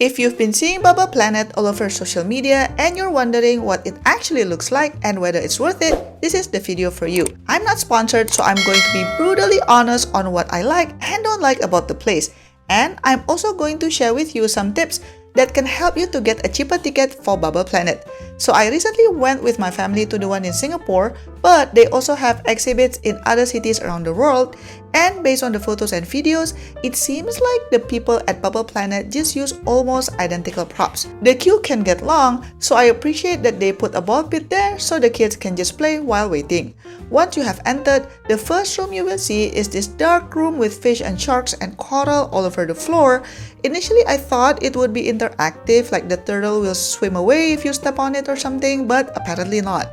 If you've been seeing Bubble Planet all over social media and you're wondering what it actually looks like and whether it's worth it, this is the video for you. I'm not sponsored, so I'm going to be brutally honest on what I like and don't like about the place. And I'm also going to share with you some tips that can help you to get a cheaper ticket for Bubble Planet. So I recently went with my family to the one in Singapore, but they also have exhibits in other cities around the world, and based on the photos and videos, it seems like the people at Bubble Planet just use almost identical props. The queue can get long, so I appreciate that they put a ball pit there so the kids can just play while waiting. Once you have entered, the first room you will see is this dark room with fish and sharks and coral all over the floor. Initially, I thought it would be interactive, like the turtle will swim away if you step on it or something, but apparently not.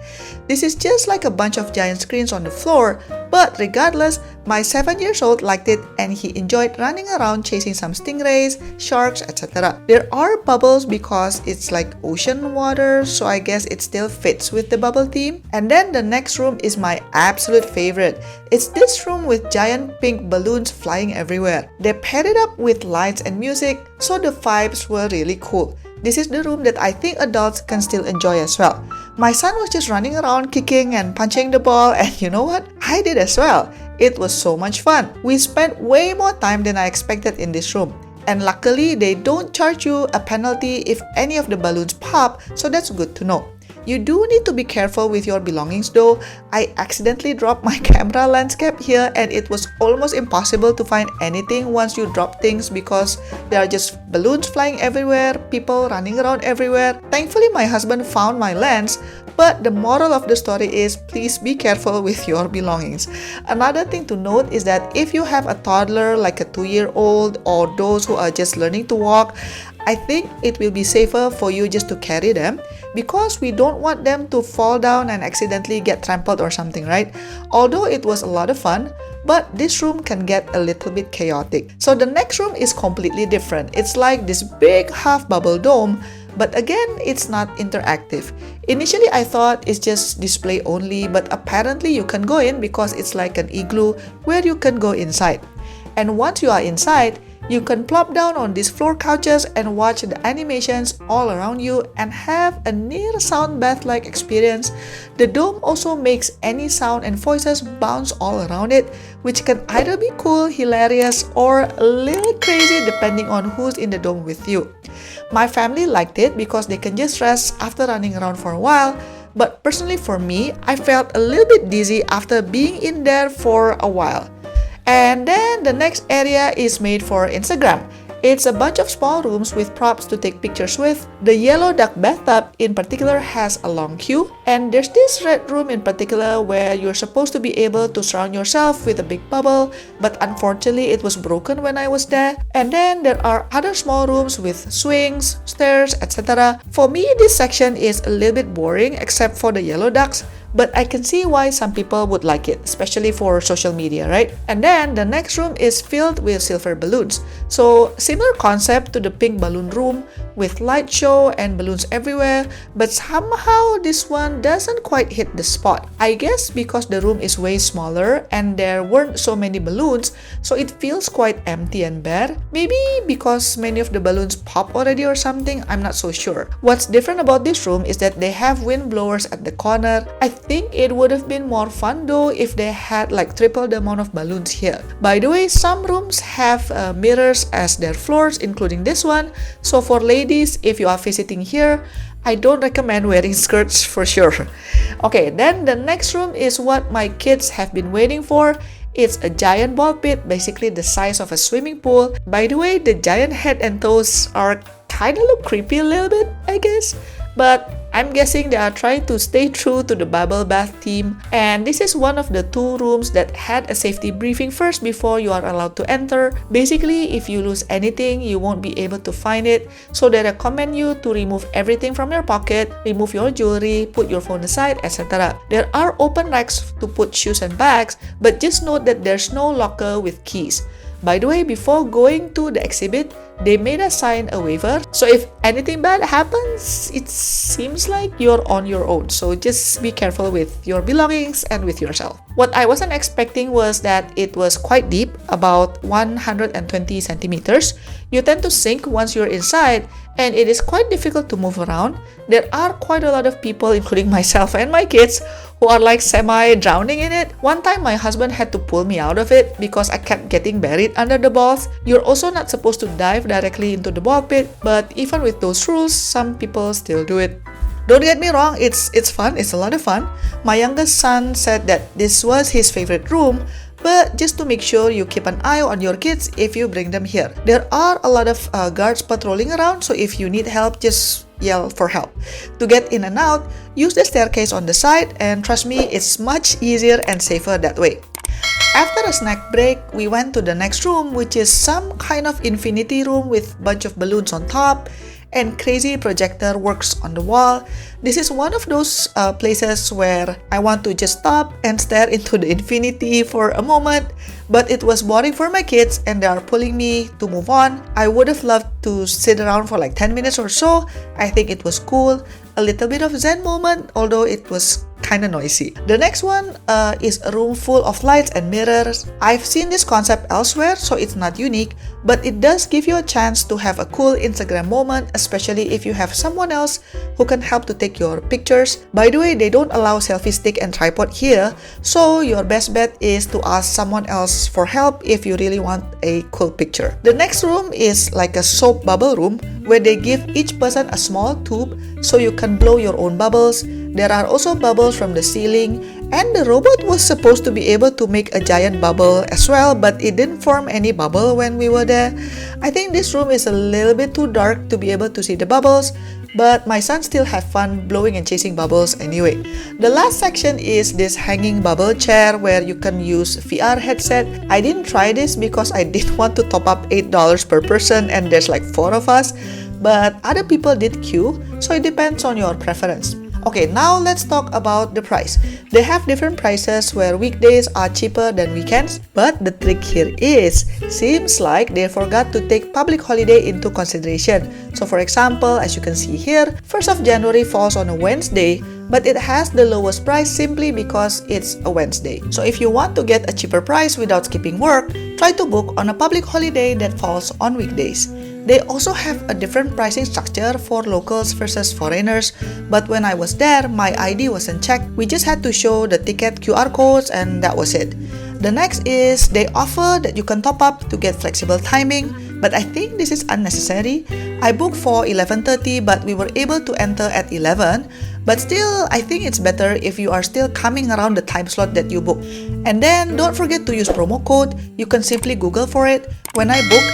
This is just like a bunch of giant screens on the floor, but regardless, my 7-year-old liked it and he enjoyed running around chasing some stingrays, sharks, etc. There are bubbles because it's like ocean water, so I guess it still fits with the bubble theme. And then the next room is my absolute favorite. It's this room with giant pink balloons flying everywhere. They paired it up with lights and music, so the vibes were really cool. This is the room that I think adults can still enjoy as well. My son was just running around kicking and punching the ball, and you know what? I did as well. It was so much fun. We spent way more time than I expected in this room. And luckily, they don't charge you a penalty if any of the balloons pop, so that's good to know. You do need to be careful with your belongings though. I accidentally dropped my camera lens cap here and it was almost impossible to find anything once you drop things because there are just balloons flying everywhere, people running around everywhere. Thankfully, my husband found my lens, but the moral of the story is please be careful with your belongings. Another thing to note is that if you have a toddler like a 2-year-old or those who are just learning to walk, I think it will be safer for you just to carry them because we don't want them to fall down and accidentally get trampled or something, right? Although it was a lot of fun, but this room can get a little bit chaotic. So the next room is completely different. It's like this big half bubble dome, but again, it's not interactive. Initially, I thought it's just display only, but apparently you can go in because it's like an igloo where you can go inside. And once you are inside, you can plop down on these floor couches and watch the animations all around you and have a near sound bath-like experience. The dome also makes any sound and voices bounce all around it, which can either be cool, hilarious, or a little crazy depending on who's in the dome with you. My family liked it because they can just rest after running around for a while, but personally for me, I felt a little bit dizzy after being in there for a while. And then the next area is made for Instagram. It's a bunch of small rooms with props to take pictures with. The yellow duck bathtub in particular has a long queue. And there's this red room in particular where you're supposed to be able to surround yourself with a big bubble, but unfortunately it was broken when I was there. And then there are other small rooms with swings, stairs, etc. For me, this section is a little bit boring except for the yellow ducks. But I can see why some people would like it, especially for social media, right? And then the next room is filled with silver balloons. So similar concept to the pink balloon room with light show and balloons everywhere, but somehow this one doesn't quite hit the spot. I guess because the room is way smaller and there weren't so many balloons, so it feels quite empty and bare. Maybe because many of the balloons pop already or something, I'm not so sure. What's different about this room is that they have wind blowers at the corner. I think it would have been more fun though if they had like triple the amount of balloons here. By the way, some rooms have mirrors as their floors, including this one. So for ladies, if you are visiting here, I don't recommend wearing skirts for sure. Okay, then the next room is what my kids have been waiting for. It's a giant ball pit, basically the size of a swimming pool. By the way, the giant head and toes are kind of look creepy a little bit, I guess. But I'm guessing they are trying to stay true to the bubble bath theme, and this is one of the 2 rooms that had a safety briefing first before you are allowed to enter. Basically, if you lose anything, you won't be able to find it, so they recommend you to remove everything from your pocket, remove your jewelry, put your phone aside, etc. There are open racks to put shoes and bags, but just note that there's no locker with keys. By the way, before going to the exhibit, they made us sign a waiver. So if anything bad happens, it seems like you're on your own. So just be careful with your belongings and with yourself. What I wasn't expecting was that it was quite deep, about 120 centimeters. You tend to sink once you're inside, and it is quite difficult to move around. There are quite a lot of people, including myself and my kids, who are like semi-drowning in it. One time my husband had to pull me out of it because I kept getting buried under the balls. You're also not supposed to dive directly into the ball pit, but even with those rules, some people still do it. Don't get me wrong, it's fun, it's a lot of fun. My youngest son said that this was his favorite room, but just to make sure you keep an eye on your kids if you bring them here. There are a lot of guards patrolling around, so if you need help, just yell for help. To get in and out, use the staircase on the side, and trust me, it's much easier and safer that way. After a snack break, we went to the next room, which is some kind of infinity room with bunch of balloons on top and crazy projector works on the wall. This is one of those places where I want to just stop and stare into the infinity for a moment, but it was boring for my kids and they are pulling me to move on. I would have loved to sit around for like 10 minutes or so. I think it was cool, a little bit of zen moment, although it was kind of noisy. The next one is a room full of lights and mirrors. I've seen this concept elsewhere, so it's not unique, but it does give you a chance to have a cool Instagram moment, especially if you have someone else who can help to take your pictures. By the way, they don't allow selfie stick and tripod here, so your best bet is to ask someone else for help if you really want a cool picture. The next room is like a soap bubble room where they give each person a small tube so you can blow your own bubbles. There are also bubbles from the ceiling, and the robot was supposed to be able to make a giant bubble as well, but it didn't form any bubble when we were there. I think this room is a little bit too dark to be able to see the bubbles, but my son still had fun blowing and chasing bubbles anyway. The last section is this hanging bubble chair where you can use VR headset. I didn't try this because I didn't want to top up $8 per person and there's like 4 of us, but other people did queue, so it depends on your preference. Okay, now let's talk about the price. They have different prices where weekdays are cheaper than weekends, but the trick here is, seems like they forgot to take public holiday into consideration. So for example, as you can see here, 1st of January falls on a Wednesday, but it has the lowest price simply because it's a Wednesday. So if you want to get a cheaper price without skipping work, try to book on a public holiday that falls on weekdays. They also have a different pricing structure for locals versus foreigners, but when I was there, my ID wasn't checked. We just had to show the ticket QR codes and that was it. The next is they offer that you can top up to get flexible timing, but I think this is unnecessary. I booked for 11:30, but we were able to enter at 11. But still, I think it's better if you are still coming around the time slot that you booked. And then don't forget to use promo code. You can simply Google for it. When I booked,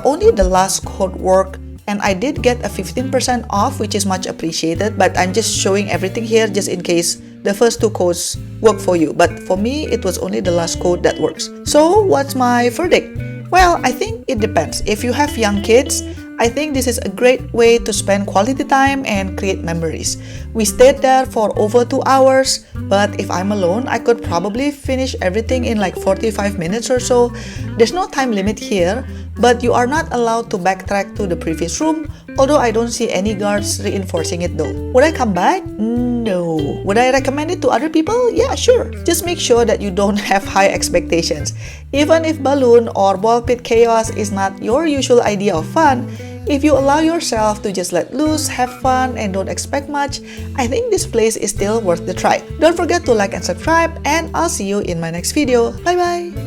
only the last code worked, and I did get a 15% off, which is much appreciated, but I'm just showing everything here just in case the first 2 codes work for you. But for me, it was only the last code that works. So what's my verdict? Well, I think it depends. If you have young kids, I think this is a great way to spend quality time and create memories. We stayed there for over 2 hours, but if I'm alone, I could probably finish everything in like 45 minutes or so. There's no time limit here, but you are not allowed to backtrack to the previous room, although I don't see any guards reinforcing it though. Would I come back? No. Would I recommend it to other people? Yeah, sure. Just make sure that you don't have high expectations. Even if balloon or ball pit chaos is not your usual idea of fun, if you allow yourself to just let loose, have fun, and don't expect much, I think this place is still worth the try. Don't forget to like and subscribe, and I'll see you in my next video. Bye bye!